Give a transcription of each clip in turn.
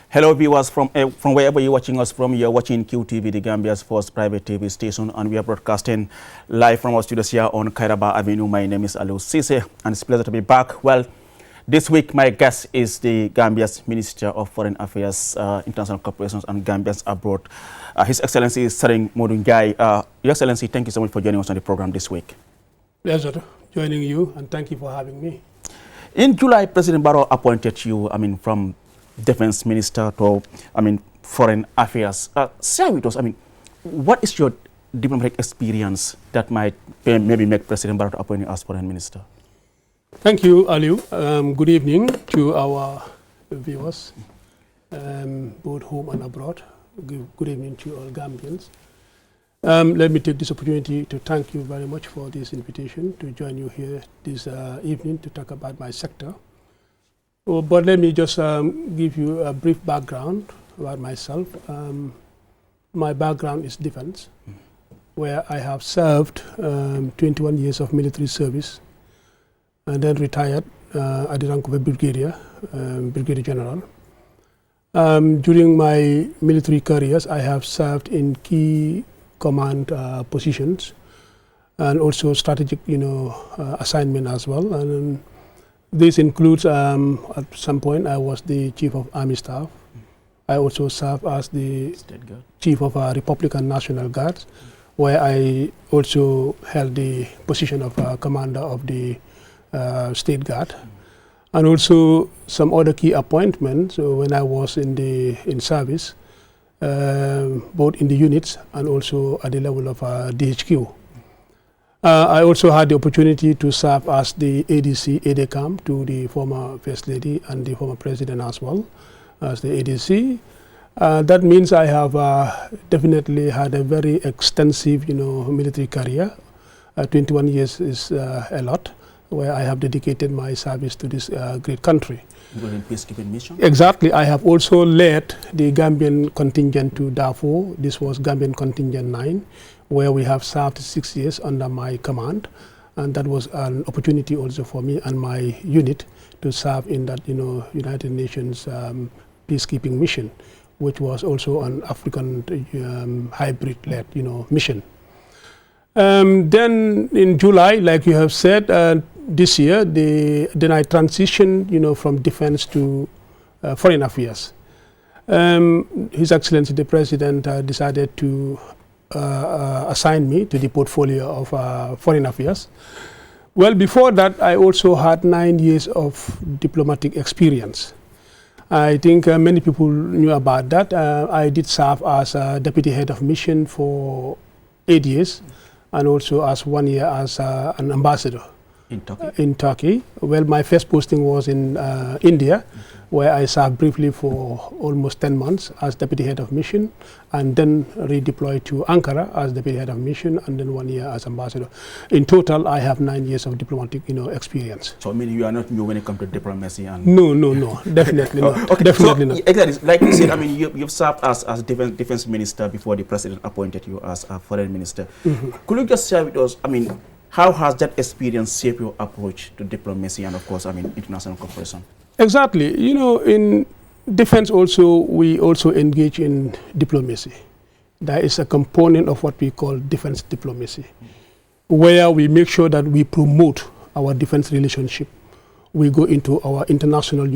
Hello viewers from wherever you're watching us from. You're watching QTV, the Gambia's first private TV station, and we are broadcasting live from our studios here on Kairaba Avenue. My name is Aliou Cisse, and it's a pleasure to be back. Well, this week my guest is the Gambia's Minister of Foreign Affairs, International Corporations and Gambians Abroad. His Excellency Saring Modou Njie. Your Excellency, thank you so much for joining us on the program this week. Pleasure joining you, and thank you for having me. In July, President Barrow appointed you, from Defense Minister to, Foreign Affairs. Share with us, what is your diplomatic experience that might maybe make President Barrow appoint you as Foreign Minister? Thank you, Aliou. Good evening to our viewers, both home and abroad. Good evening to all Gambians. Let me take this opportunity to thank you very much for this invitation to join you here this evening to talk about my sector. But let me just give you a brief background about myself. My background is defense, where I have served 21 years of military service and then retired at the rank of a brigadier general. During my military careers, I have served in key command positions and also strategic, assignment as well. And this includes, at some point, I was the Chief of Army Staff. I also served as the Chief of Republican National Guard, where I also held the position of Commander of the State Guard, and also some other key appointments when I was in service, both in the units and also at the level of DHQ. I also had the opportunity to serve as the ADC, ADCAM, to the former First Lady and the former President as well as the ADC. That means I have definitely had a very extensive, military career. 21 years is a lot, where I have dedicated my service to this great country. In peacekeeping mission? Exactly. I have also led the Gambian contingent to Darfur. This was Gambian Contingent 9, where we have served 6 years under my command. And that was an opportunity also for me and my unit to serve in that, United Nations peacekeeping mission, which was also an African hybrid-led, mission. Then in July, like you have said, this year, then I transitioned, from defense to foreign affairs. His Excellency the President decided to assign me to the portfolio of foreign affairs. Well, before that, I also had 9 years of diplomatic experience. I think many people knew about that. I did serve as Deputy Head of Mission for 8 years, and also as 1 year as an ambassador. In Turkey. Well, my first posting was in India, where I served briefly for almost 10 months as Deputy Head of Mission, and then redeployed to Ankara as Deputy Head of Mission, and then 1 year as ambassador. In total, I have 9 years of diplomatic, experience. So, you are not new when it comes to diplomacy? And No, definitely not. Okay. Definitely not. Exactly, like you said, you've served as defense minister before the President appointed you as a foreign minister. Could you just share with us, how has that experience shaped your approach to diplomacy and, of course, international cooperation? Exactly. In defense also, we also engage in diplomacy. That is a component of what we call defense diplomacy, where we make sure that we promote our defense relationship. We go into our international,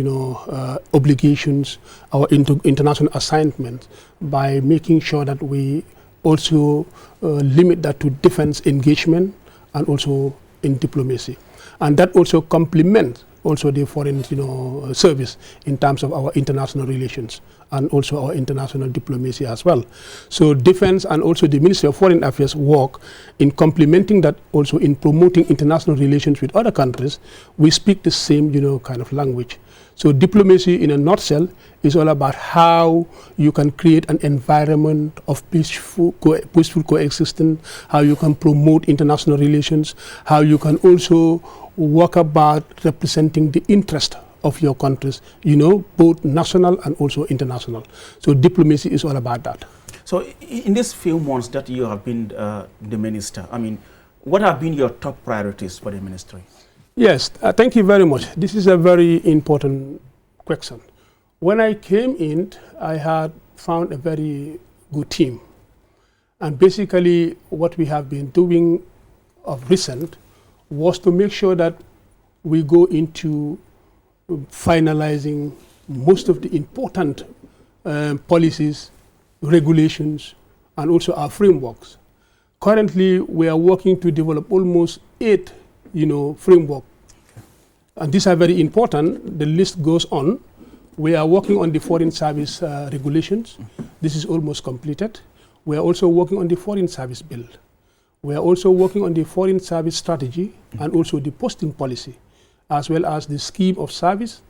obligations, our international assignments by making sure that we also limit that to defense engagement and also in diplomacy. And that also complements also the foreign service in terms of our international relations and also our international diplomacy as well. So defense and also the Ministry of Foreign Affairs work in complementing that, also in promoting international relations with other countries. We speak the same kind of language. So diplomacy in a nutshell is all about how you can create an environment of peaceful coexistence, how you can promote international relations, how you can also work about representing the interest of your countries, both national and also international. So diplomacy is all about that. So in these few months that you have been the minister, what have been your top priorities for the ministry? Yes, thank you very much. This is a very important question. When I came in, I had found a very good team. And basically what we have been doing of recent was to make sure that we go into finalizing most of the important policies, regulations, and also our frameworks. Currently, we are working to develop almost 8, framework. And these are very important. The list goes on. We are working on the foreign service regulations. This is almost completed. We are also working on the foreign service bill. We are also working on the foreign service strategy and also the posting policy, as well as the scheme of service,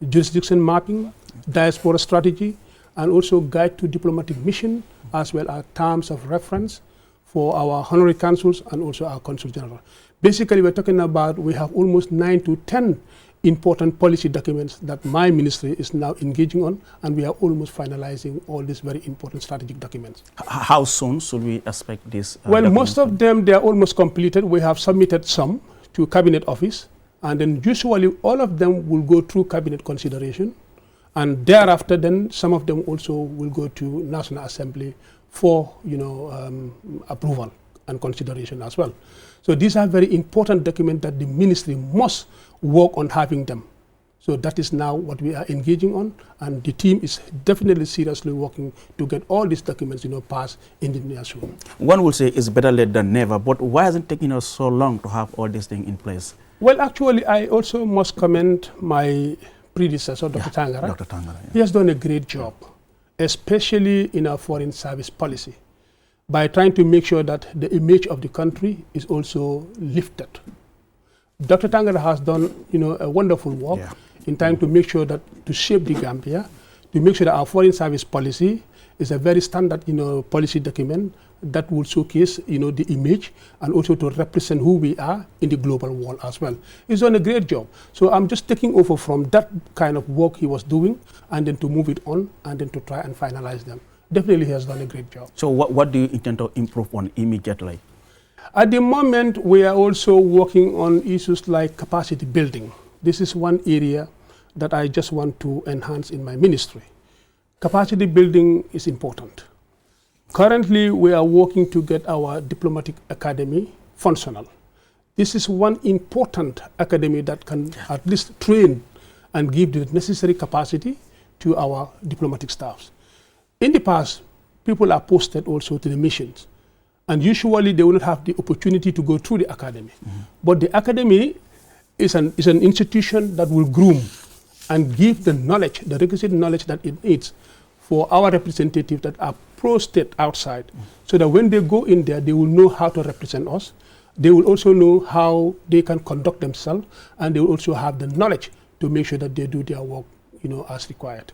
jurisdiction mapping, diaspora strategy, and also guide to diplomatic mission, as well as terms of reference for our honorary consuls and also our consul general. Basically, we're talking about, we have almost 9 to 10 important policy documents that my ministry is now engaging on, and we are almost finalizing all these very important strategic documents. How soon should we expect this? Well, most of them, they are almost completed. We have submitted some to Cabinet Office, and then usually all of them will go through Cabinet consideration, and thereafter then some of them also will go to National Assembly for approval and consideration as well. So these are very important documents that the ministry must work on having them. So that is now what we are engaging on, and the team is definitely seriously working to get all these documents passed in the near soon. One will say it's better late than never, but why has it taken us so long to have all these things in place? Well, actually, I also must commend my predecessor, Dr. Tangara. Dr. Tangara, yeah. He has done a great job, especially in our foreign service policy, by trying to make sure that the image of the country is also lifted. Dr. Tangara has done, a wonderful work in trying to make sure that, to shape the Gambia, to make sure that our foreign service policy is a very standard, policy document that will showcase, the image and also to represent who we are in the global world as well. He's done a great job. So I'm just taking over from that kind of work he was doing, and then to move it on, and then to try and finalize them. Definitely he has done a great job. So what do you intend to improve on immediately? At the moment, we are also working on issues like capacity building. This is one area that I just want to enhance in my ministry. Capacity building is important. Currently, we are working to get our diplomatic academy functional. This is one important academy that can at least train and give the necessary capacity to our diplomatic staffs. In the past, people are posted also to the missions, and usually they will not have the opportunity to go through the academy. But the academy is an institution that will groom and give the knowledge, the requisite knowledge that it needs for our representatives that are pro-state outside, so that when they go in there, they will know how to represent us. They will also know how they can conduct themselves, and they will also have the knowledge to make sure that they do their work, as required.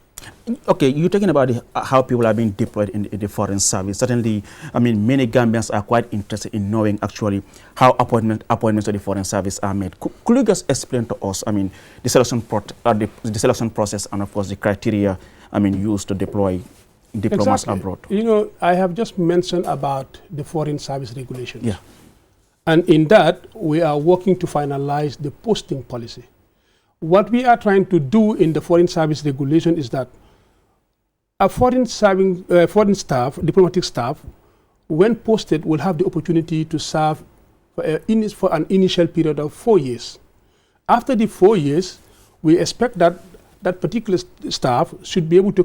Okay, you're talking about how people are being deployed in the foreign service. Certainly, many Gambians are quite interested in knowing actually how appointments to the foreign service are made. Could you just explain to us, the selection process and of course the criteria, used to deploy diplomats abroad? I have just mentioned about the foreign service regulations. Yeah. And in that, we are working to finalize the posting policy. What we are trying to do in the foreign service regulation is that a foreign staff, diplomatic staff, when posted, will have the opportunity to serve for an initial period of 4 years. After the 4 years, we expect that that particular staff should be able to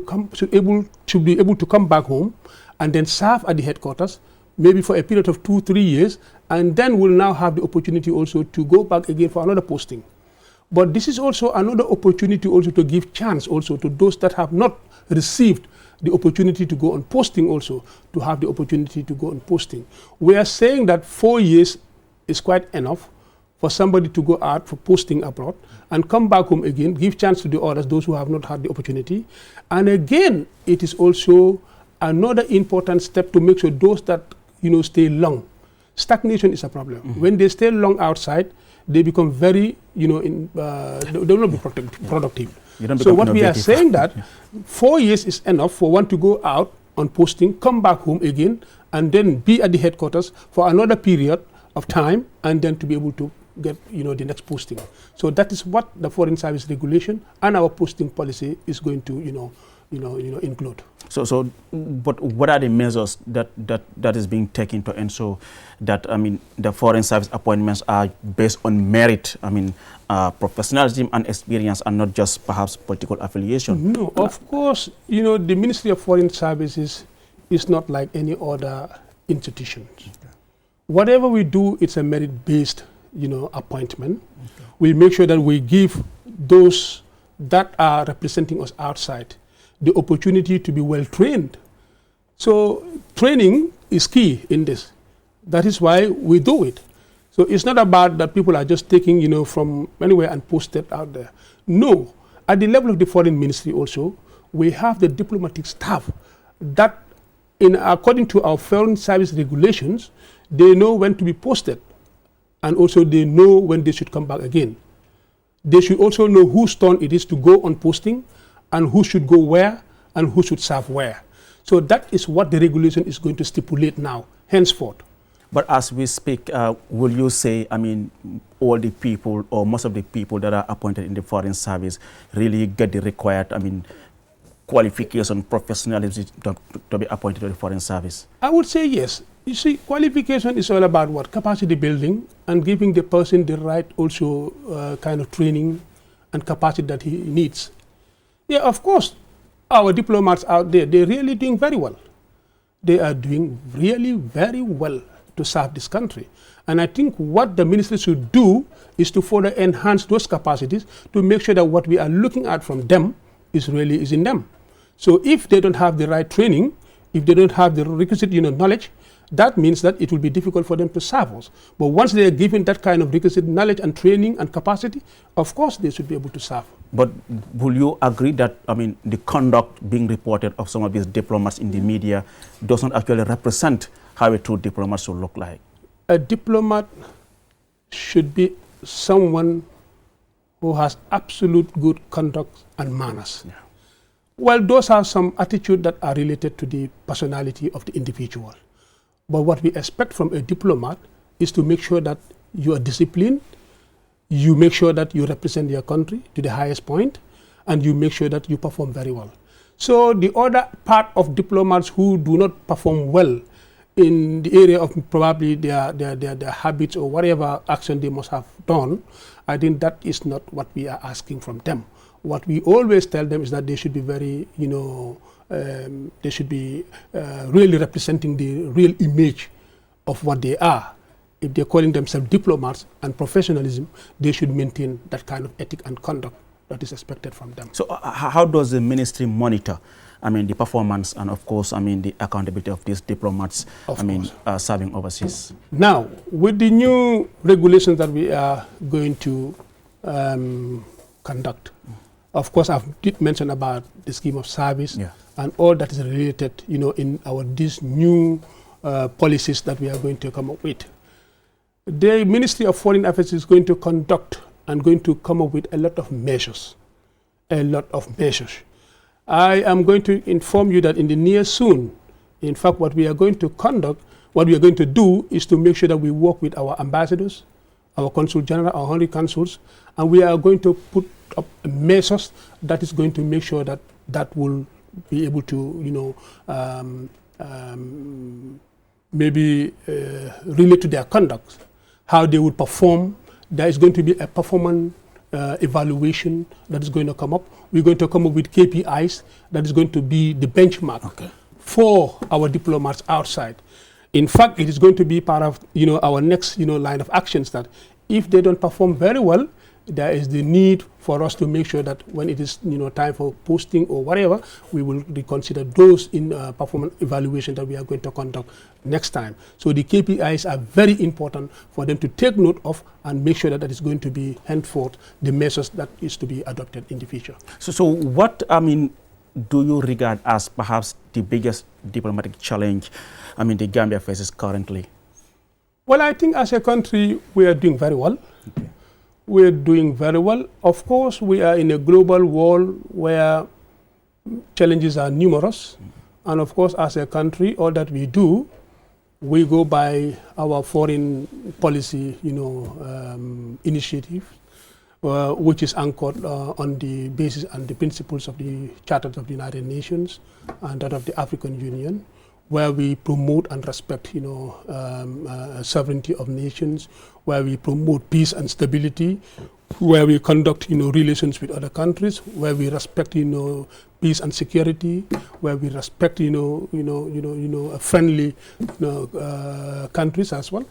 come back home and then serve at the headquarters, maybe for a period of 2-3 years, and then will now have the opportunity also to go back again for another posting. But this is also another opportunity also to give chance also to those that have not received the opportunity to go on posting also, to have the opportunity to go on posting. We are saying that 4 years is quite enough for somebody to go out for posting abroad and come back home again, give chance to the others, those who have not had the opportunity. And again, it is also another important step to make sure those that stay long. Stagnation is a problem. When they stay long outside, they become very, they will not be productive. So what we are saying that 4 years is enough for one to go out on posting, come back home again, and then be at the headquarters for another period of time, and then to be able to get, the next posting. So that is what the Foreign Service Regulation and our posting policy is going to, include. But what are the measures that is being taken to ensure that, the foreign service appointments are based on merit, professionalism and experience, and not just perhaps political affiliation? No, of course, the Ministry of Foreign Services is not like any other institution. Okay. Whatever we do, it's a merit-based, appointment. Okay. We make sure that we give those that are representing us outside the opportunity to be well trained. So training is key in this. That is why we do it. So it's not about that people are just taking, from anywhere and posted out there. No, at the level of the foreign ministry also, we have the diplomatic staff that, according to our foreign service regulations, they know when to be posted, and also they know when they should come back again. They should also know whose turn it is to go on posting, and who should go where, and who should serve where. So that is what the regulation is going to stipulate now, henceforth. But as we speak, will you say, all the people or most of the people that are appointed in the foreign service really get the required, qualification, professionalism to be appointed to the foreign service? I would say yes. You see, qualification is all about what? Capacity building and giving the person the right also kind of training and capacity that he needs. Yeah, of course, our diplomats out there, they're really doing very well. They are doing really very well to serve this country. And I think what the ministry should do is to further enhance those capacities to make sure that what we are looking at from them is in them. So if they don't have the right training, if they don't have the requisite knowledge, that means that it will be difficult for them to serve us. But once they are given that kind of requisite knowledge and training and capacity, of course they should be able to serve. But will you agree that, the conduct being reported of some of these diplomats in the media doesn't actually represent how a true diplomat should look like? A diplomat should be someone who has absolute good conduct and manners. Yeah. Well, those are some attitudes that are related to the personality of the individual. But what we expect from a diplomat is to make sure that you are disciplined, you make sure that you represent your country to the highest point, and you make sure that you perform very well. So the other part of diplomats who do not perform well in the area of probably their habits or whatever action they must have done, I think that is not what we are asking from them. What we always tell them is that they should be very, they should be really representing the real image of what they are. If they're calling themselves diplomats and professionalism, they should maintain that kind of ethic and conduct that is expected from them. So how does the ministry monitor, the performance and, of course, the accountability of these diplomats, serving overseas? Now, with the new regulations that we are going to conduct, of course, I did mention about the scheme of service and all that is related, in these new policies that we are going to come up with. The Ministry of Foreign Affairs is going to conduct and going to come up with a lot of measures. I am going to inform you that in the near soon, in fact, what we are going to conduct, what we are going to do is to make sure that we work with our ambassadors, our consul general, our honorary consuls, and we are going to put up measures that is going to make sure that that will be able to, maybe relate to their conduct, how they would perform. There is going to be a performance evaluation that is going to come up. We're going to come up with KPIs that is going to be the benchmark for our diplomats outside. In fact, it is going to be part of our next line of actions that if they don't perform very well, there is the need for us to make sure that when it is time for posting or whatever, we will reconsider those in performance evaluation that we are going to conduct next time. So the KPIs are very important for them to take note of and make sure that that is going to be henceforth the measures that is to be adopted in the future. So what do you regard as perhaps the biggest diplomatic challenge the Gambia faces currently? Well, I think as a country we are doing very well. Okay. We're doing very well. Of course, we are in a global world where challenges are numerous. And of course, as a country, all that we do We go by our foreign policy, initiative, which is anchored on the basis and the principles of the Charter of the United Nations and that of the African Union, where we promote and respect, sovereignty of nations, where we promote peace and stability, where we conduct, relations with other countries, where we respect, peace and security, where we respect, friendly, countries as well.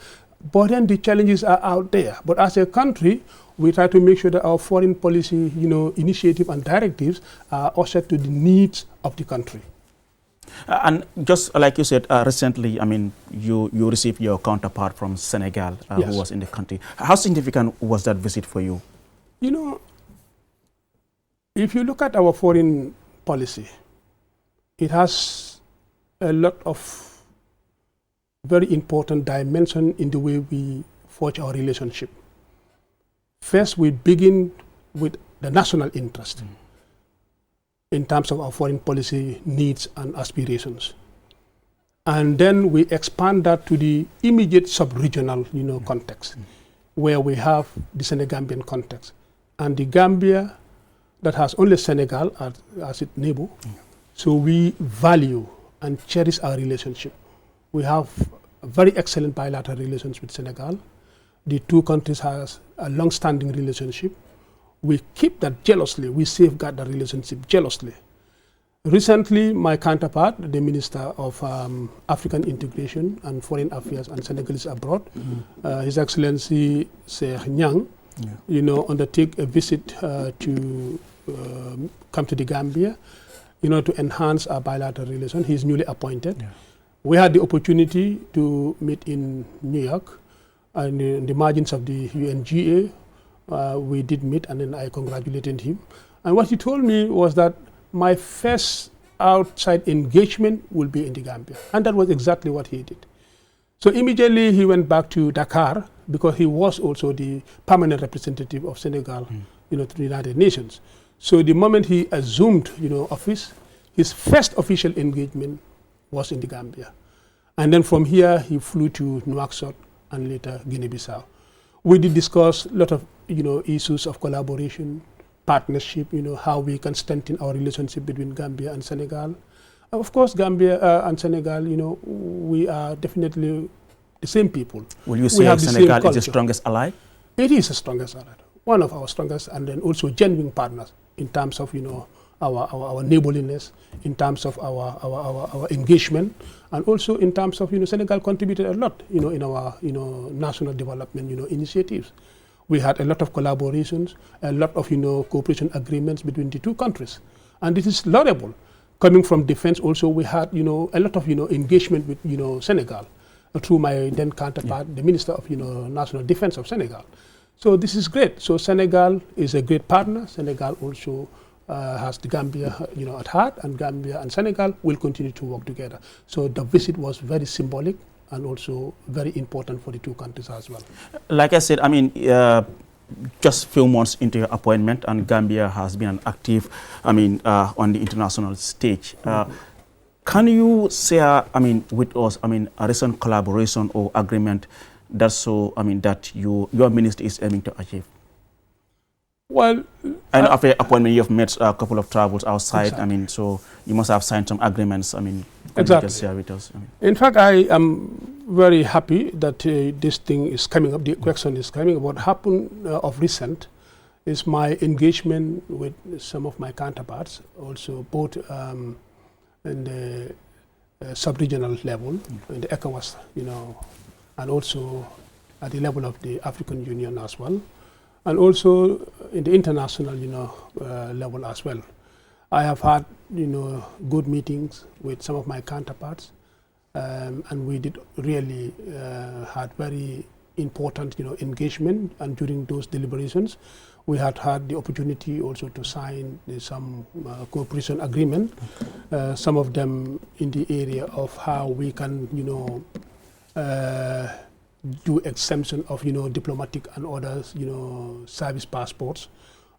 But then the challenges are out there. But as a country, we try to make sure that our foreign policy, initiative and directives are ushered to the needs of the country. And just like you said, recently, I mean, you received your counterpart from Senegal, Yes. who was in the country. How significant was that visit for you? If you look at our foreign policy, it has a lot of very important dimension in the way we forge our relationship. First, we begin with the national interest in terms of our foreign policy needs and aspirations. And then we expand that to the immediate sub-regional, context, where we have the Senegambian context. And the Gambia that has only Senegal as its neighbor. So we value and cherish our relationship. We have very excellent bilateral relations with Senegal. The two countries have a long-standing relationship. We keep that jealously. We safeguard the relationship jealously. Recently, my counterpart, the Minister of African Integration and Foreign Affairs and Senegalese abroad, His Excellency Cheikh Niang, undertake a visit to come to the Gambia, to enhance our bilateral relations. He's newly appointed. Yeah. We had the opportunity to meet in New York, and in the margins of the UNGA. We did meet, and then I congratulated him. And what he told me was that my first outside engagement will be in the Gambia. And that was exactly what he did. So immediately he went back to Dakar, because he was also the permanent representative of Senegal, to the United Nations. So the moment he assumed, office, his first official engagement was in the Gambia. And then from here, he flew to Nouakchott and later Guinea-Bissau. We did discuss a lot of, issues of collaboration, partnership, how we can strengthen our relationship between Gambia and Senegal. Of course, Gambia and Senegal, we are definitely the same people. Will you say Senegal is the strongest ally? It is the strongest ally, one of our strongest, and then also genuine partners in terms of, our neighborliness, in terms of our engagement, and also in terms of, Senegal contributed a lot, in our, national development, initiatives. We had a lot of collaborations, a lot of, cooperation agreements between the two countries. And this is laudable. Coming from defense also, we had, a lot of, engagement with, Senegal through my then counterpart, the Minister of, National Defense of Senegal. So this is great. So Senegal is a great partner. Senegal also has the Gambia, at heart, and Gambia and Senegal will continue to work together. So the visit was very symbolic and also very important for the two countries as well. Like I said, I mean, just a few months into your appointment, and Gambia has been an active, on the international stage. Can you share, with us, a recent collaboration or agreement that your ministry is aiming to achieve? Well, and after your appointment, you have made a couple of travels outside. Exactly. So you must have signed some agreements. Can Exactly. you share with us? In fact, I am very happy that this thing is coming up. The question is coming. What happened of recent is my engagement with some of my counterparts, also both in the sub-regional level, in the ECOWAS, and also at the level of the African Union as well, and also in the international, level as well. I have had, good meetings with some of my counterparts, and we did really had very important, engagement. And during those deliberations, we had the opportunity also to sign some cooperation agreement. Some of them in the area of how we can, do exemption of, diplomatic and others, service passports.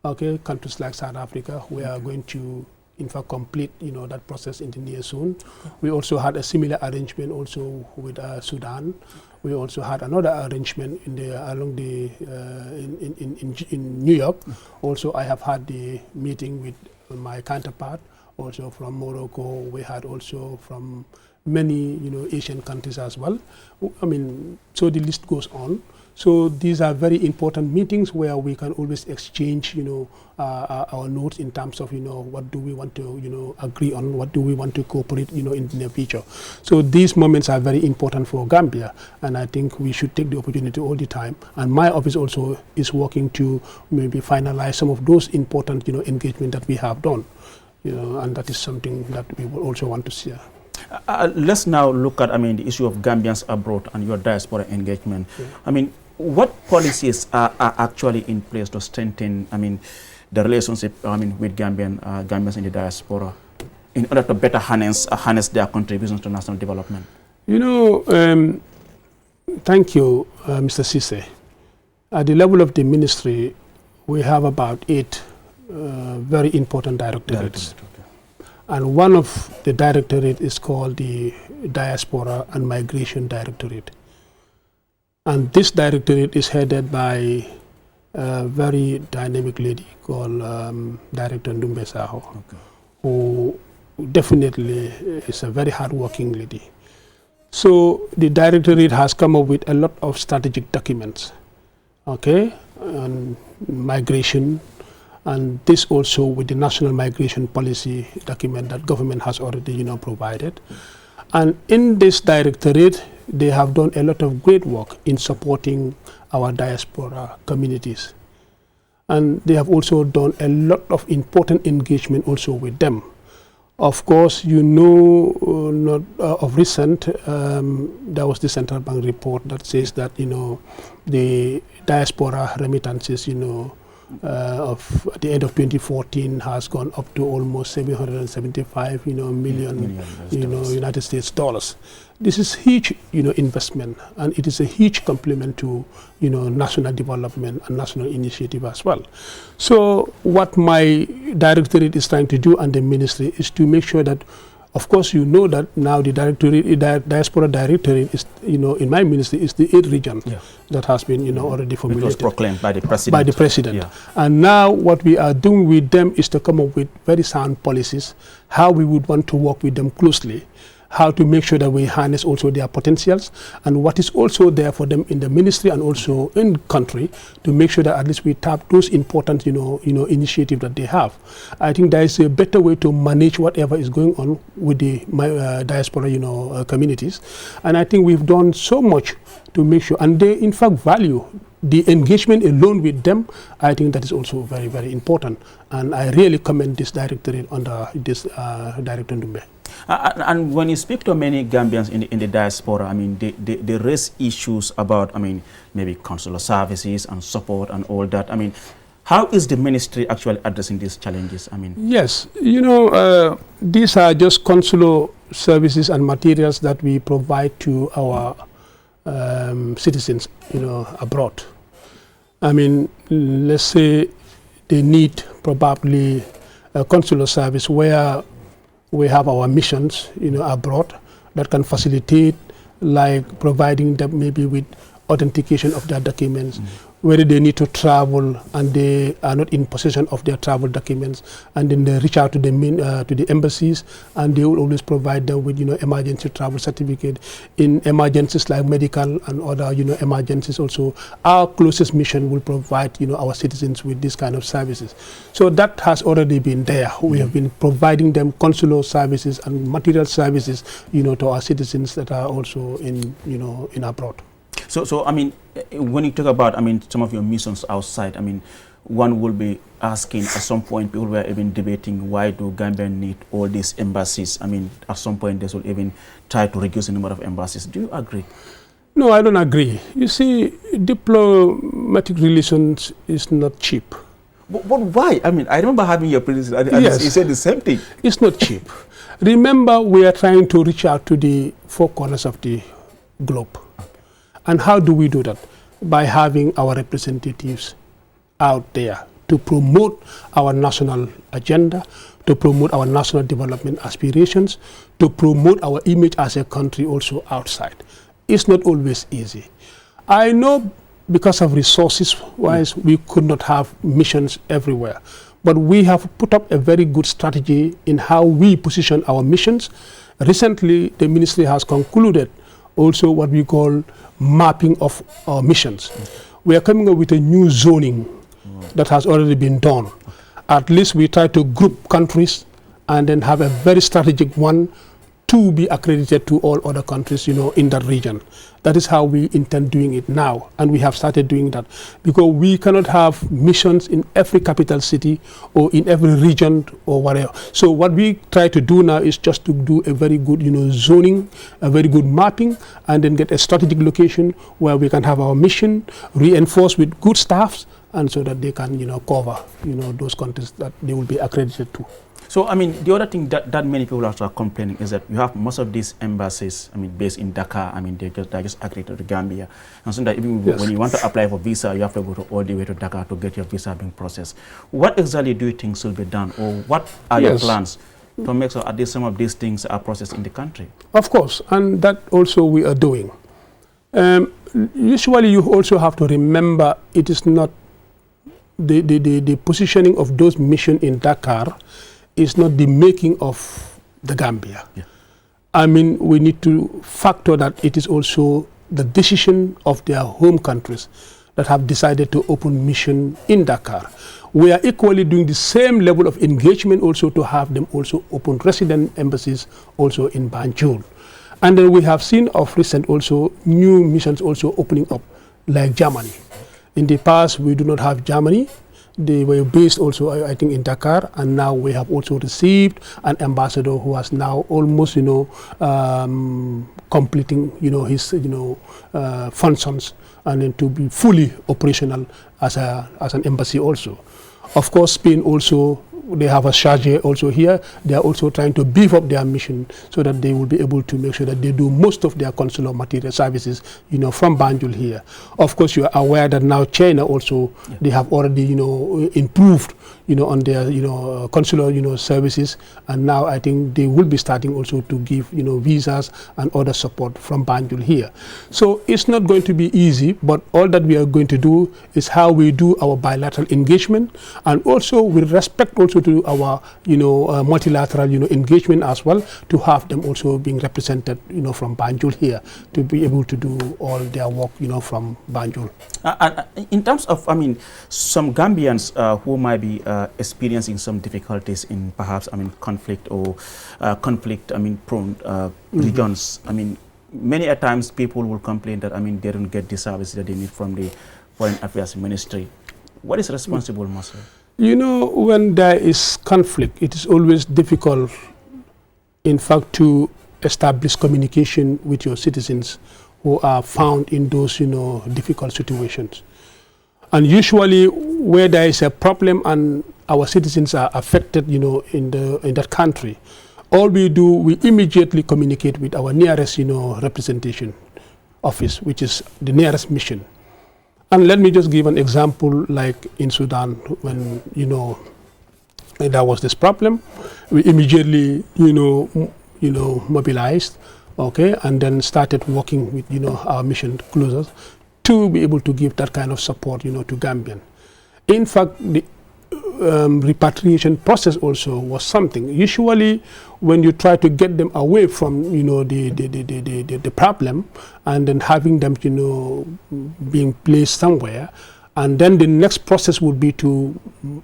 Okay, countries like South Africa, we are going to, in fact, complete, that process in the near soon. We also had a similar arrangement also with Sudan. We also had another arrangement in New York. Also, I have had the meeting with my counterpart, also from Morocco. We had also from many, Asian countries as well. I mean, so the list goes on. So these are very important meetings where we can always exchange, our notes in terms of, what do we want to, agree on, what do we want to cooperate, in the near future. So these moments are very important for Gambia, and I think we should take the opportunity all the time. And my office also is working to maybe finalize some of those important, engagement that we have done, and that is something that we will also want to share. Let's now look at, the issue of Gambians abroad and your diaspora engagement. Yeah. What policies are actually in place to strengthen, the relationship, with Gambians in the diaspora in order to better harness their contributions to national development? Thank you, Mr. Sise. At the level of the ministry, we have about 8 very important directorates. And one of the directorate is called the Diaspora and Migration Directorate. And this directorate is headed by a very dynamic lady called Director Ndumbe Saho, who definitely is a very hardworking lady. So the directorate has come up with a lot of strategic documents, on migration, and this also with the National Migration Policy document that government has already, provided. And in this directorate, they have done a lot of great work in supporting our diaspora communities. And they have also done a lot of important engagement also with them. Of course, not of recent, there was the Central Bank report that says that, the diaspora remittances, of at the end of 2014 has gone up to almost 775 million United States dollars. This is huge investment, and it is a huge complement to national development and national initiative as well. So what my directorate is trying to do, and the ministry, is to make sure that, of course, that now the diaspora directorate is, in my ministry, is the 8th region that has been, already formulated. It was proclaimed by the president. Yeah. And now what we are doing with them is to come up with very sound policies, how we would want to work with them closely, how to make sure that we harness also their potentials, and what is also there for them in the ministry and also in country, to make sure that at least we tap those important, initiatives that they have. I think there is a better way to manage whatever is going on with the diaspora, communities. And I think we've done so much to make sure, and they in fact value the engagement alone with them. I think that is also very, very important. And I really commend this directorate under this Director Ndumbe. And when you speak to many Gambians in the diaspora, they raise issues about, maybe consular services and support and all that. How is the ministry actually addressing these challenges? Yes, these are just consular services and materials that we provide to our citizens, abroad. Let's say they need probably a consular service where we have our missions, abroad, that can facilitate, like providing them maybe with authentication of their documents, whether they need to travel and they are not in possession of their travel documents, and then they reach out to the embassies, and they will always provide them with emergency travel certificate. In emergencies like medical and other emergencies also, our closest mission will provide our citizens with this kind of services. So that has already been there. We have been providing them consular services and material services to our citizens that are also in abroad. So when you talk about some of your missions outside, one will be asking, at some point people were even debating, why do Gambia need all these embassies? At some point they will even try to reduce the number of embassies. Do you agree? No, I don't agree. You see, diplomatic relations is not cheap. But why? I remember having your predecessor, and yes, he said the same thing. It's not cheap. Remember, we are trying to reach out to the 4 corners of the globe. And how do we do that? By having our representatives out there to promote our national agenda, to promote our national development aspirations, to promote our image as a country also outside. It's not always easy. I know because of resources-wise, we could not have missions everywhere. But we have put up a very good strategy in how we position our missions. Recently, the ministry has concluded also what we call mapping of our missions. We are coming up with a new zoning that has already been done. At least we try to group countries and then have a very strategic one to be accredited to all other countries, in that region. That is how we intend doing it now, and we have started doing that because we cannot have missions in every capital city or in every region or whatever. So what we try to do now is just to do a very good, zoning, a very good mapping, and then get a strategic location where we can have our mission reinforced with good staffs, and so that they can, cover, those countries that they will be accredited to. So, the other thing that many people are complaining is that you have most of these embassies, based in Dakar, they're just accredited to Gambia. And so that even when you want to apply for visa, you have to go all the way to Dakar to get your visa being processed. What exactly do you think should be done, or what are your plans to make sure at least some of these things are processed in the country? Of course, and that also we are doing. Usually you also have to remember it is not the positioning of those missions in Dakar is not the making of the Gambia. Yeah. We need to factor that it is also the decision of their home countries that have decided to open mission in Dakar. We are equally doing the same level of engagement also to have them also open resident embassies also in Banjul. And then we have seen of recent also new missions also opening up, like Germany. In the past, we do not have Germany. They were based also, I think, in Dakar, and now we have also received an ambassador who has now almost, completing, his, functions, and then to be fully operational as an embassy also. Of course, Spain also, they have a charge also here. They are also trying to beef up their mission so that they will be able to make sure that they do most of their consular material services, from Banjul here. Of course, you are aware that now China also, they have already, improved, on their, consular, services. And now I think they will be starting also to give, visas and other support from Banjul here. So it's not going to be easy, but all that we are going to do is how we do our bilateral engagement, and also with respect also to our, multilateral, engagement as well, to have them also being represented, from Banjul here, to be able to do all their work, from Banjul. In terms of, some Gambians who might be experiencing some difficulties in perhaps, conflict or prone regions. Many a times people will complain that, they don't get the services that they need from the Foreign Affairs Ministry. What is responsible, Marcel? When there is conflict, it is always difficult, in fact, to establish communication with your citizens who are found in those, difficult situations. And usually, where there is a problem and our citizens are affected, in that country, all we do, we immediately communicate with our nearest, representation office, which is the nearest mission. And let me just give an example, like in Sudan, when, there was this problem, we immediately, mobilized, okay, and then started working with, our mission closers to be able to give that kind of support, to Gambian. In fact, the repatriation process also was something. Usually, when you try to get them away from, the problem, and then having them, being placed somewhere, and then the next process would be to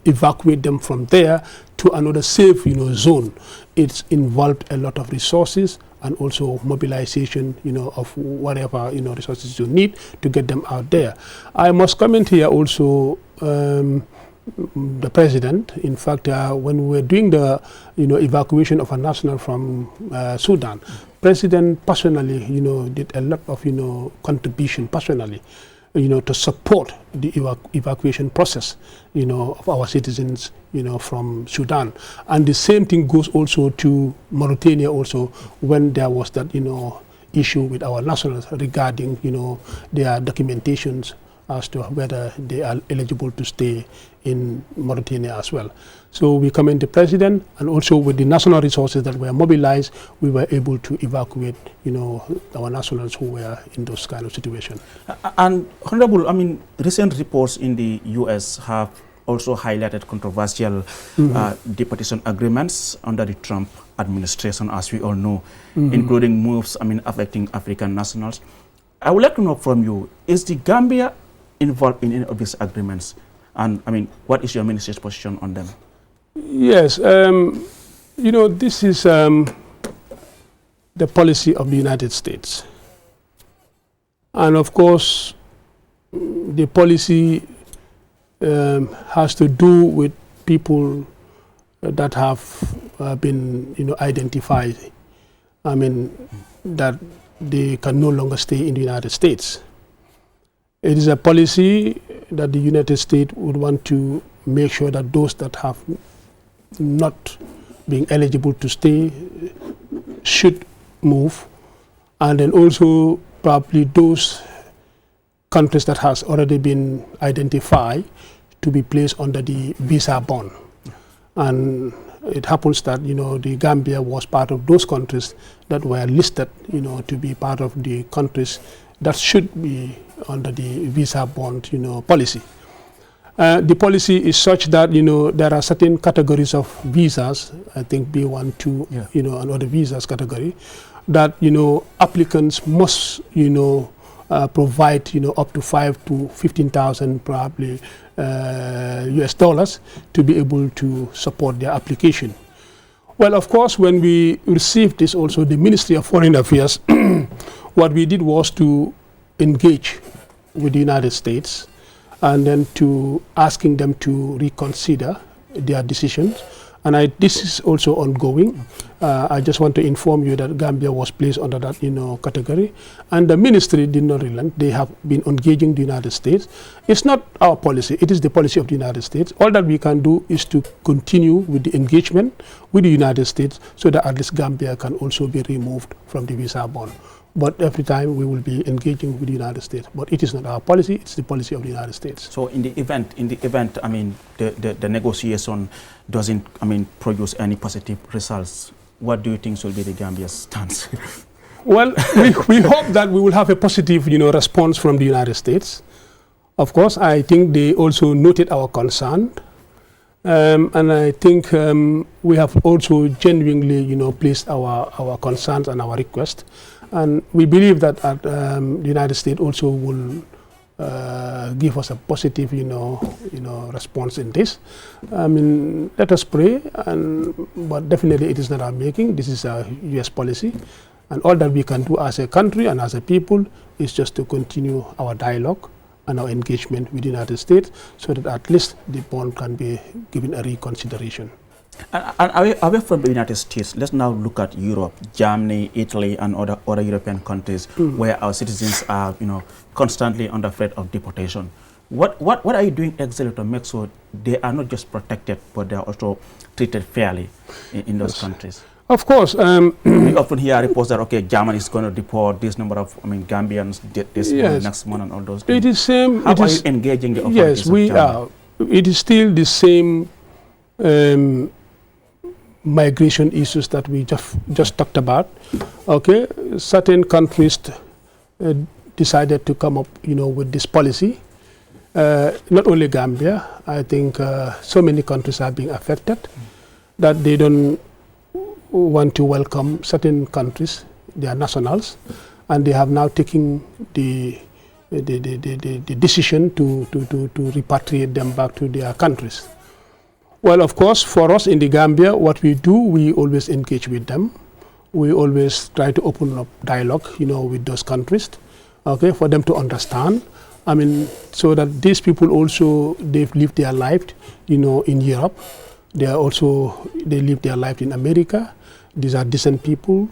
evacuate them from there to another safe, zone. It's involved a lot of resources and also mobilization, of whatever, resources you need to get them out there. I must comment here also, the president, in fact, when we were doing the, evacuation of a national from Sudan, president personally, did a lot of, contribution personally, to support the evacuation process, of our citizens, from Sudan. And the same thing goes also to Mauritania also, when there was that, issue with our nationals regarding, their documentations as to whether they are eligible to stay in Mauritania as well. So we commend the president, and also with the national resources that were mobilized, we were able to evacuate, our nationals who were in those kind of situations. And Honorable, I mean, recent reports in the U.S. have also highlighted controversial deportation agreements under the Trump administration, as we all know, including moves, affecting African nationals. I would like to know from you, is the Gambia involved in any of these agreements? And, what is your minister's position on them? Yes, this is the policy of the United States. And of course, the policy has to do with people that have been, identified, that they can no longer stay in the United States. It is a policy that the United States would want to make sure that those that have not been eligible to stay should move, and then also probably those countries that has already been identified to be placed under the visa ban. And it happens that, the Gambia was part of those countries that were listed, to be part of the countries that should be under the visa ban, policy. The policy is such that, there are certain categories of visas, I think B1, 2, and other visas category, that, applicants must, provide, up to 5 to 15,000 probably US dollars to be able to support their application. Well, of course, when we received this, also the Ministry of Foreign Affairs, what we did was to engage with the United States and then to asking them to reconsider their decisions. And this is also ongoing. I just want to inform you that Gambia was placed under that, category, and the ministry did not relent. They have been engaging the United States. It's not our policy; it is the policy of the United States. All that we can do is to continue with the engagement with the United States, so that at least Gambia can also be removed from the visa ban. But every time we will be engaging with the United States. But it is not our policy; it's the policy of the United States. So, in the event, the negotiation doesn't, produce any positive results, what do you think should be the Gambia's stance? Well, we hope that we will have a positive, response from the United States. Of course, I think they also noted our concern, and I think we have also genuinely, placed our concerns and our requests. And we believe that the United States also will give us a positive, response in this. Let us pray, but definitely it is not our making. This is a U.S. policy, and all that we can do as a country and as a people is just to continue our dialogue and our engagement with the United States, so that at least the bond can be given a reconsideration. And away from the United States, let's now look at Europe, Germany, Italy, and other European countries where our citizens are, constantly under threat of deportation. What are you doing exactly to make sure they are not just protected, but they are also treated fairly in those countries? Of course. We often hear reports that, Germany is going to deport this number of Gambians this month, next month, and all those things. It is same. How are you engaging the authorities? Yes, we are. It is still the same migration issues that we just talked about. Okay, certain countries decided to come up, with this policy. Not only Gambia, I think so many countries are being affected that they don't want to welcome certain countries, their nationals, and they have now taken the decision to repatriate them back to their countries. Well, of course, for us in the Gambia, what we do, we always engage with them. We always try to open up dialogue, with those countries, okay, for them to understand. So that these people also, they've lived their life, in Europe. They live their life in America. These are decent people,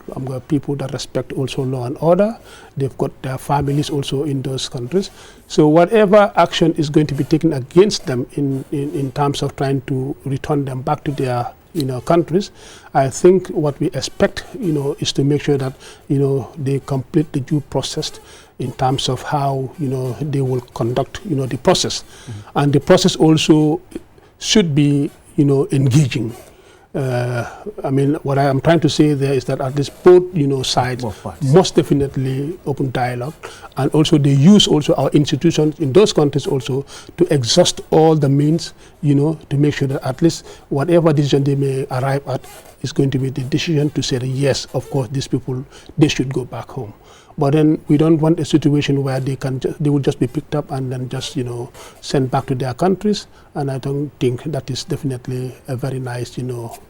people that respect also law and order. They've got their families also in those countries. So whatever action is going to be taken against them in terms of trying to return them back to their countries. I think what we expect, is to make sure that, they complete the due process in terms of how, they will conduct, the process. And the process also should be, engaging. I mean, what I am trying to say there is that at least both, sides must definitely open dialogue, and also they use also our institutions in those countries also to exhaust all the means, to make sure that at least whatever decision they may arrive at is going to be the decision to say that yes, of course, these people, they should go back home. But then we don't want a situation where they will just be picked up and then just, sent back to their countries. And I don't think that is definitely a very nice,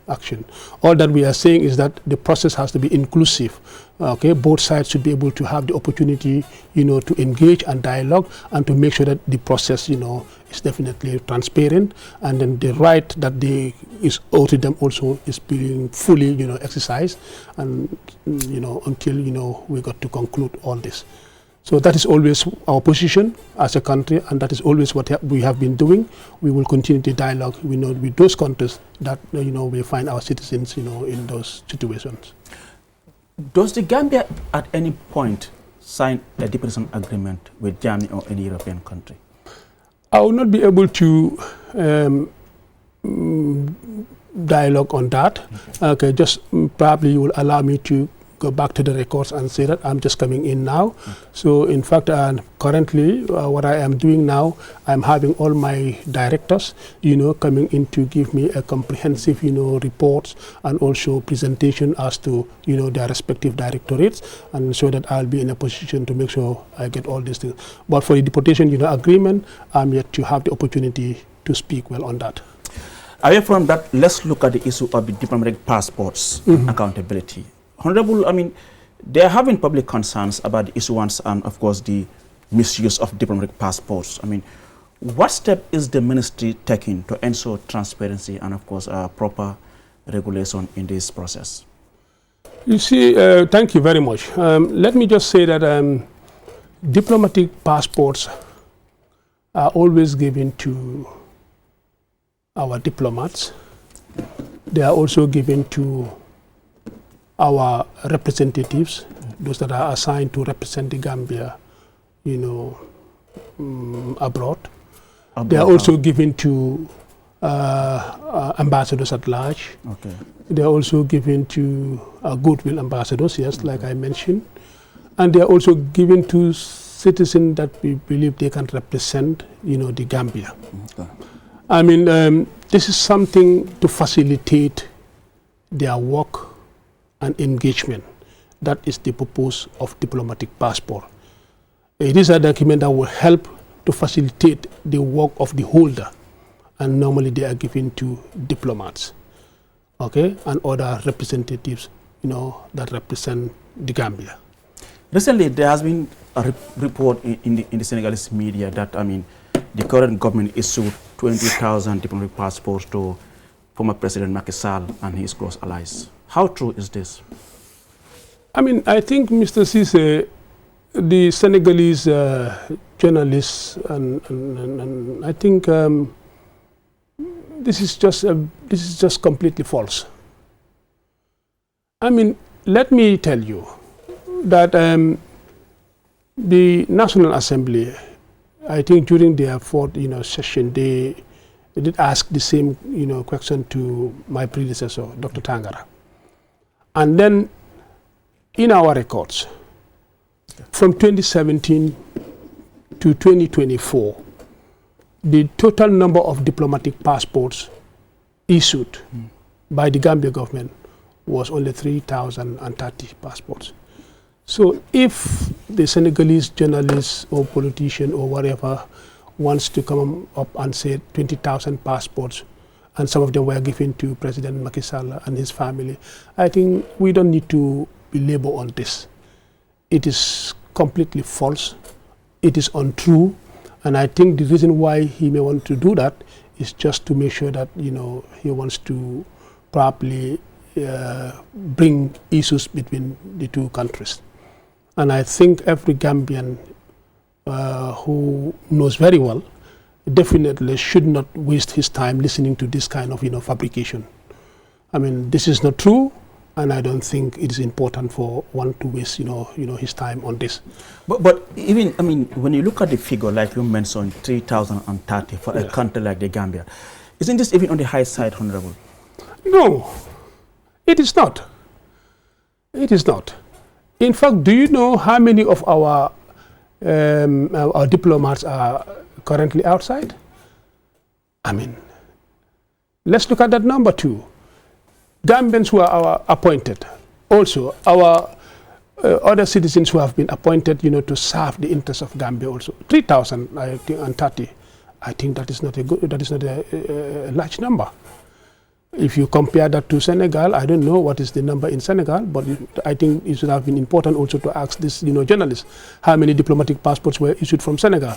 action. All that we are saying is that the process has to be inclusive. Okay, both sides should be able to have the opportunity, to engage and dialogue and to make sure that the process, is definitely transparent, and then the right that is owed to them also is being fully, exercised, and until we got to conclude all this. So that is always our position as a country, and that is always what we have been doing. We will continue the dialogue, with those countries that we find our citizens, in those situations. Does the Gambia at any point sign a deportation agreement with Germany or any European country? I will not be able to dialogue on that. Okay, just probably you will allow me to go back to the records and say that I'm just coming in now. So in fact, currently what I am doing now, I'm having all my directors, coming in to give me a comprehensive, reports and also presentation as to, their respective directorates, and so that I'll be in a position to make sure I get all these things. But for the deportation, agreement, I'm yet to have the opportunity to speak well on that. Away from that, let's look at the issue of the diplomatic passports accountability. Honorable, I mean, they are having public concerns about the issuance and, of course, the misuse of diplomatic passports. I mean, what step is the ministry taking to ensure transparency and, of course, proper regulation in this process? You see, thank you very much. Let me just say that diplomatic passports are always given to our diplomats. They are also given to our representatives, those that are assigned to represent the Gambia, abroad. They are also given to ambassadors at large. Okay. They are also given to goodwill ambassadors, yes, like I mentioned. And they are also given to citizens that we believe they can represent, the Gambia. Okay. I mean, this is something to facilitate their work and engagement. That is the purpose of diplomatic passport. It is a document that will help to facilitate the work of the holder, and normally they are given to diplomats, okay, and other representatives, that represent the Gambia. Recently, there has been a report in the Senegalese media that, I mean, the current government issued 20,000 diplomatic passports to former President Macky Sall and his close allies. How true is this? I mean, I think, Mr. Cisse, the Senegalese journalists, and I think this is just completely false. I mean, let me tell you that the National Assembly, I think during their fourth session, they did ask the same question to my predecessor, Dr. Tangara. And then in our records, from 2017 to 2024, the total number of diplomatic passports issued by the Gambia government was only 3,030 passports. So if the Senegalese journalist or politician or whatever wants to come up and say 20,000 passports, and some of them were given to President Macky Sall and his family, I think we don't need to belabor on this. It is completely false. It is untrue. And I think the reason why he may want to do that is just to make sure that, he wants to probably bring issues between the two countries. And I think every Gambian who knows very well definitely should not waste his time listening to this kind of fabrication. I mean, this is not true, and I don't think it is important for one to waste, his time on this. But even, I mean, when you look at the figure, like you mentioned, 3,030 for a country like the Gambia, isn't this even on the high side, Honorable? No, it is not. It is not. In fact, do you know how many of our diplomats are currently outside? I mean, let's look at that number too. Gambians who are appointed, also our other citizens who have been appointed, to serve the interests of Gambia also. 3,030. I think that is not a large number. If you compare that to Senegal, I don't know what is the number in Senegal, but I think it should have been important also to ask this, journalists, how many diplomatic passports were issued from Senegal.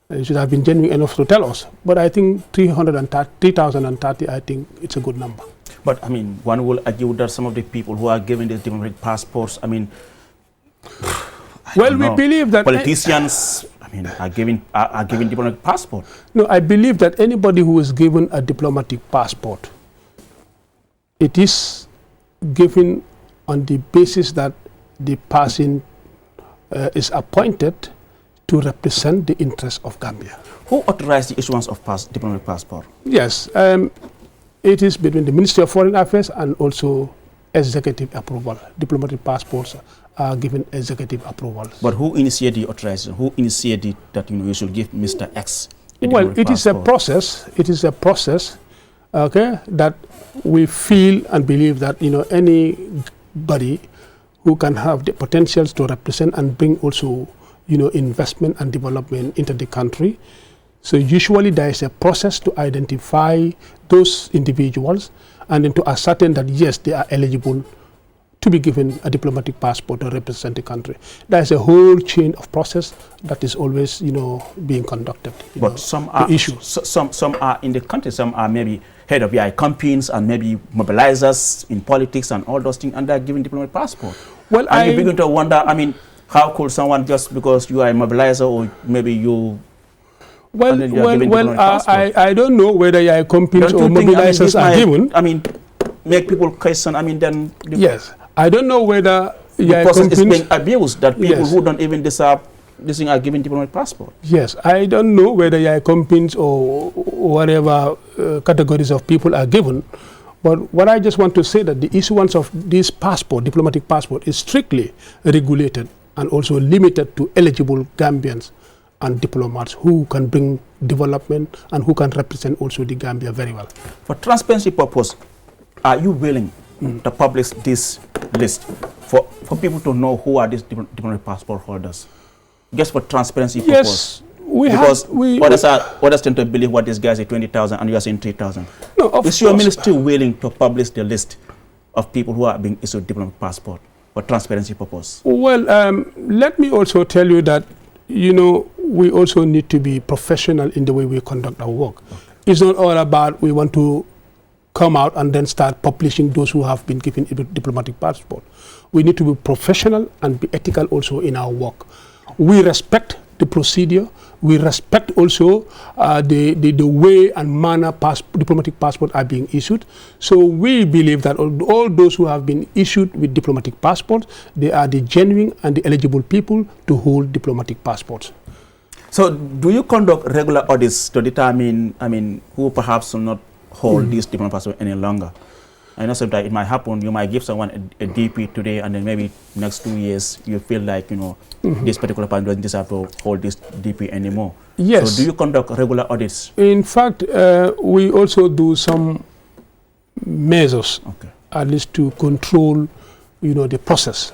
It should have been genuine enough to tell us. But I think 3,030, I think it's a good number. But, I mean, one will argue that some of the people who are given these diplomatic passports, I mean, well, we believe that politicians, are given diplomatic passport. No, I believe that anybody who is given a diplomatic passport, it is given on the basis that the person is appointed to represent the interests of Gambia. Who authorized the issuance of diplomatic passport? Yes, it is between the Ministry of Foreign Affairs and also executive approval. Diplomatic passports are given executive approval. But who initiated the authorization? Who initiated that you should give Mr. X a Well, it is a process. It is a process, okay, that we feel and believe that anybody who can have the potentials to represent and bring also investment and development into the country. So usually there is a process to identify those individuals and then to ascertain that yes, they are eligible to be given a diplomatic passport to represent the country. There is a whole chain of process that is always, being conducted. But some are some are in the country. Some are maybe head of BI campaigns and maybe mobilizers in politics and all those things, and they're given diplomatic passport. Well, and you begin to wonder. I mean, how could someone just because you are a mobilizer or maybe you? Well, I don't know whether your campaigns or mobilizers are given. I mean, make people question. I mean, then yes. I don't know whether because it's being abused that people who don't even deserve this thing are given diplomatic passport. Yes, I don't know whether your companies or whatever categories of people are given, but what I just want to say that the issuance of this passport, diplomatic passport, is strictly regulated and also limited to eligible Gambians and diplomats who can bring development and who can represent also the Gambia very well. For transparency purpose, are you willing to publish this list for people to know who are these diplomatic passport holders? Just for transparency purpose. Yes, we because have. Others tend to believe what this guy is 20,000 and you are saying 3,000. No, of Is your ministry willing to publish the list of people who are being issued diplomatic passport for transparency purpose? Well, let me also tell you that we also need to be professional in the way we conduct our work. Okay. It's not all about we want to come out and then start publishing those who have been given a diplomatic passport. We need to be professional and be ethical also in our work. We respect the procedure. We respect also the way and manner diplomatic passports are being issued. So we believe that all those who have been issued with diplomatic passports, they are the genuine and the eligible people to hold diplomatic passports. So do you conduct regular audits to determine, who perhaps will not hold this diplomatic passport any longer? I know sometimes it might happen, you might give someone a DP today and then maybe next 2 years you feel like, this particular person doesn't deserve to hold this DP anymore. Yes. So do you conduct regular audits? In fact, we also do some measures, at least to control, the process.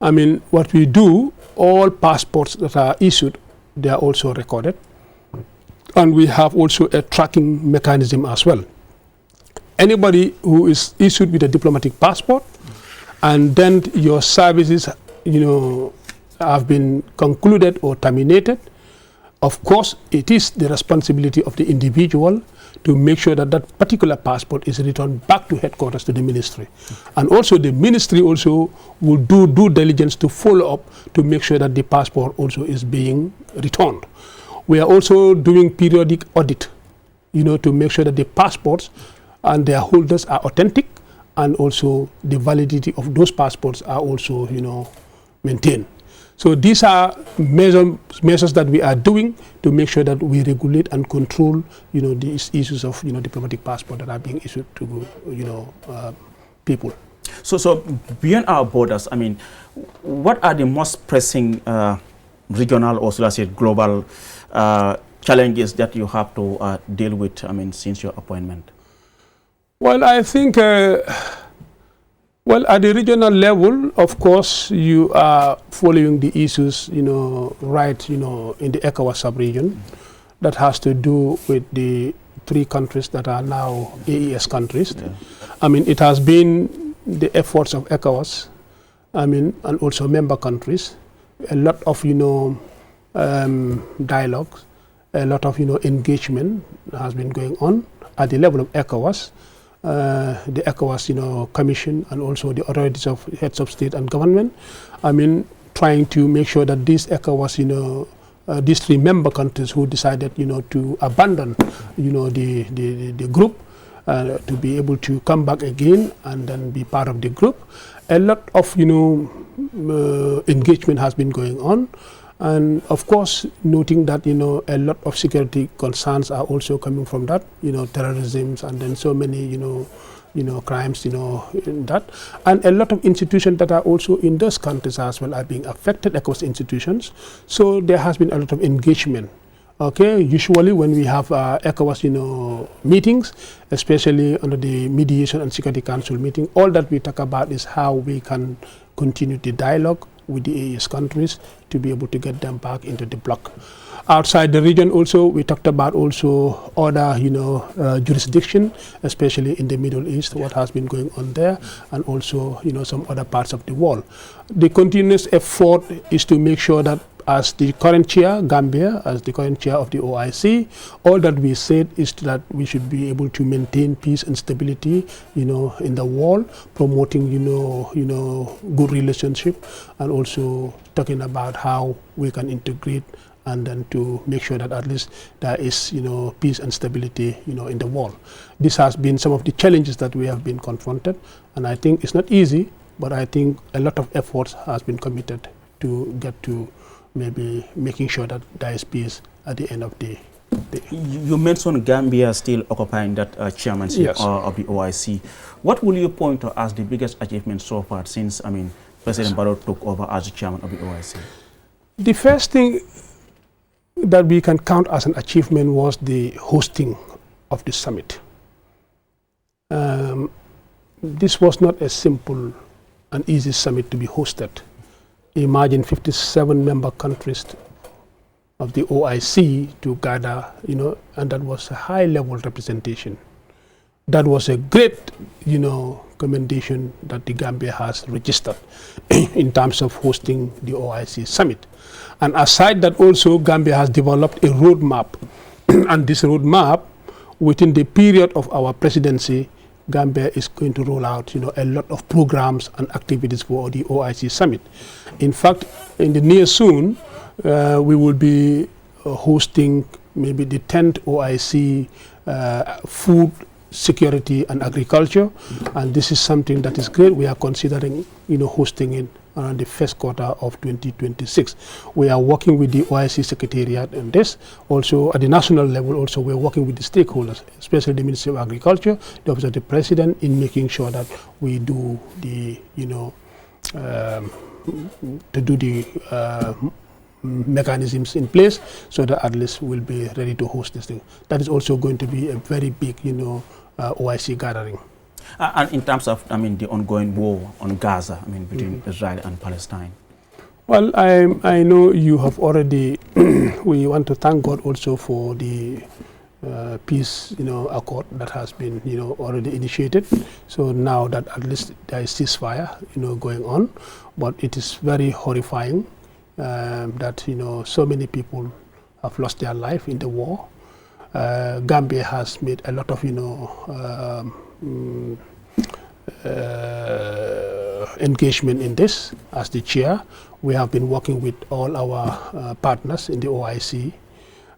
What we do, all passports that are issued, they are also recorded. And we have also a tracking mechanism as well. Anybody who is issued with a diplomatic passport and then your services, have been concluded or terminated, of course, it is the responsibility of the individual to make sure that that particular passport is returned back to headquarters to the ministry. And also the ministry also will do due diligence to follow up to make sure that the passport also is being returned. We are also doing periodic audit, to make sure that the passports and their holders are authentic, and also the validity of those passports are also, maintained. So these are measures that we are doing to make sure that we regulate and control, these issues of, diplomatic passport that are being issued to, people. So beyond our borders, I mean, what are the most pressing regional or, let's say, global challenges that you have to deal with, I mean, since your appointment? Well, I think, at the regional level, of course, you are following the issues, right, in the ECOWAS sub-region that has to do with the 3 countries that are now AES countries. Yeah. I mean, it has been the efforts of ECOWAS, I mean, and also member countries, a lot of, dialogues, a lot of, engagement has been going on at the level of ECOWAS. The ECOWAS, Commission, and also the authorities of heads of state and government. I mean, trying to make sure that these ECOWAS, these 3 member countries who decided, to abandon, the group, to be able to come back again and then be part of the group. A lot of, engagement has been going on. And of course, noting that, a lot of security concerns are also coming from that, terrorism, and then so many, crimes, in that. And a lot of institutions that are also in those countries as well are being affected, ECOWAS institutions. So there has been a lot of engagement. Okay, usually when we have ECOWAS, meetings, especially under the Mediation and Security Council meeting, all that we talk about is how we can continue the dialogue with the AES countries to be able to get them back into the bloc. Outside the region also, we talked about also other, jurisdiction, especially in the Middle East, what has been going on there, and also, some other parts of the world. The continuous effort is to make sure that as the current chair, Gambia, as the current chair of the OIC, all that we said is that we should be able to maintain peace and stability, in the world, promoting, good relationship, and also talking about how we can integrate and then to make sure that at least there is, peace and stability, in the world. This has been some of the challenges that we have been confronted, and I think it's not easy, but I think a lot of efforts has been committed to get to maybe making sure that there is peace at the end of the day. You mentioned Gambia still occupying that chairmanship, yes, of the OIC. What will you point to as the biggest achievement so far since, I mean, President Barrow took over as the chairman of the OIC? The first thing that we can count as an achievement was the hosting of the summit. This was not a simple and easy summit to be hosted. Imagine 57 member countries of the OIC to gather, and that was a high level representation. That was a great, commendation that the Gambia has registered in terms of hosting the OIC summit. And aside that also, Gambia has developed a roadmap, and this roadmap, within the period of our presidency, Gambia is going to roll out, a lot of programs and activities for the OIC summit. In fact, in the near soon, we will be hosting maybe the 10th OIC food security and agriculture, and this is something that is great. We are considering, hosting it around the first quarter of 2026. We are working with the OIC Secretariat on this. Also, at the national level, also we're working with the stakeholders, especially the Ministry of Agriculture, the Office of the President, in making sure that we do the, mechanisms in place so that at least we'll be ready to host this thing. That is also going to be a very big, OIC gathering. And in terms of, the ongoing war on Gaza, between Israel and Palestine? Well, I know you have already, we want to thank God also for the peace, accord that has been, already initiated. So now that at least there is ceasefire, going on, but it is very horrifying that, so many people have lost their life in the war. Gambia has made a lot of, engagement in this. As the chair, we have been working with all our partners in the OIC,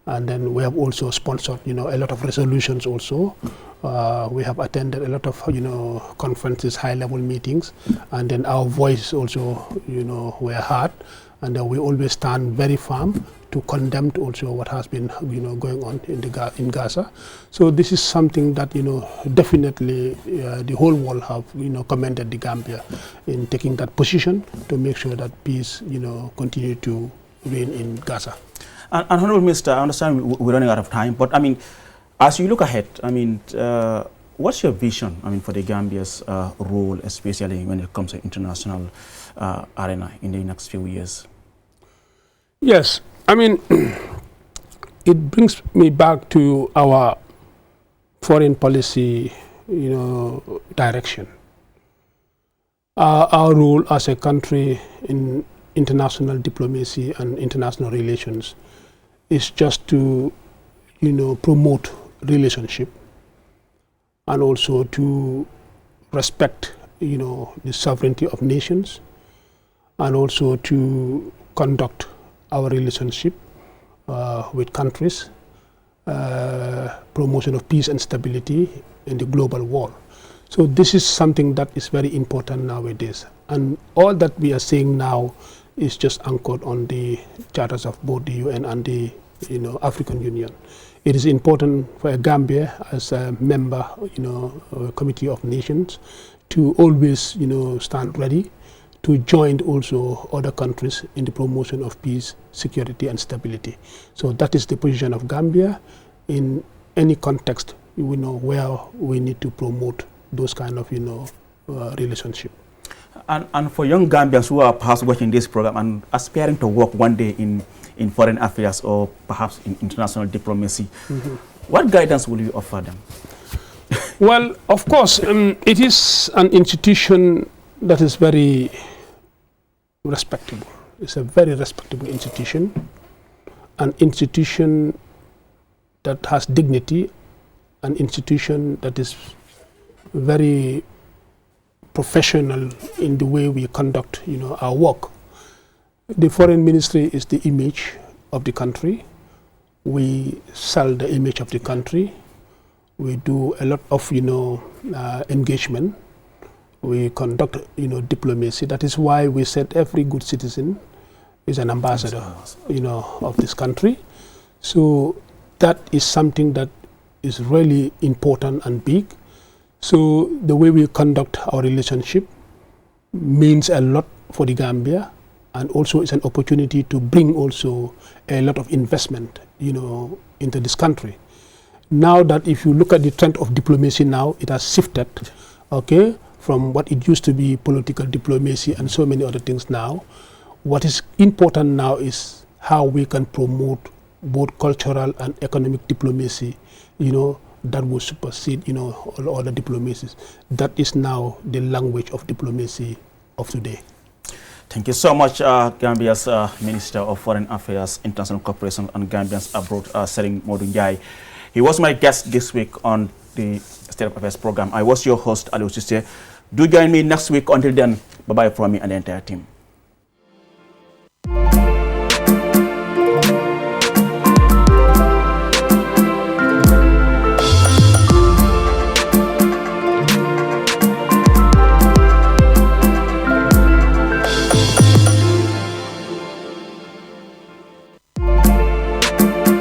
And then we have also sponsored, a lot of resolutions also. We have attended a lot of, conferences, high-level meetings, and then our voice also, were heard. And we always stand very firm to condemn also what has been, going on in Gaza. So this is something that, definitely the whole world have, commended the Gambia in taking that position to make sure that peace, continue to reign in Gaza. And Honorable Minister, I understand we're running out of time, but I mean, as you look ahead, I mean, what's your vision, I mean, for the Gambia's role, especially when it comes to international arena in the next few years? Yes, I mean, it brings me back to our foreign policy, direction. Our role as a country in international diplomacy and international relations is just to, promote relationship and also to respect, the sovereignty of nations, and also to conduct our relationship with countries, promotion of peace and stability in the global world. So this is something that is very important nowadays. And all that we are saying now is just anchored on the charters of both the UN and the African Union. It is important for Gambia as a member, Committee of Nations, to always, stand ready to join also other countries in the promotion of peace, security, and stability. So that is the position of Gambia in any context, where we need to promote those kind of, relationship. And for young Gambians who are perhaps watching this program and aspiring to work one day in foreign affairs or perhaps in international diplomacy, what guidance will you offer them? Well, of course, it is an institution that is very respectable. It's a very respectable institution, an institution that has dignity, an institution that is very professional in the way we conduct, our work. The foreign ministry is the image of the country. We sell the image of the country. We do a lot of, engagement. We conduct, diplomacy. That is why we said every good citizen is an ambassador, of this country. So that is something that is really important and big. So the way we conduct our relationship means a lot for the Gambia, and also it's an opportunity to bring also a lot of investment, into this country. Now that if you look at the trend of diplomacy now, it has shifted, okay, from what it used to be political diplomacy and so many other things now. What is important now is how we can promote both cultural and economic diplomacy, that will supersede, all other diplomacies. That is now the language of diplomacy of today. Thank you so much, Gambia's Minister of Foreign Affairs, International Cooperation and Gambians Abroad, Sering Modou Njie. He was my guest this week on the State of Affairs program. I was your host, Aliou Cissé. Do join me next week. Until then, bye-bye from me and the entire team.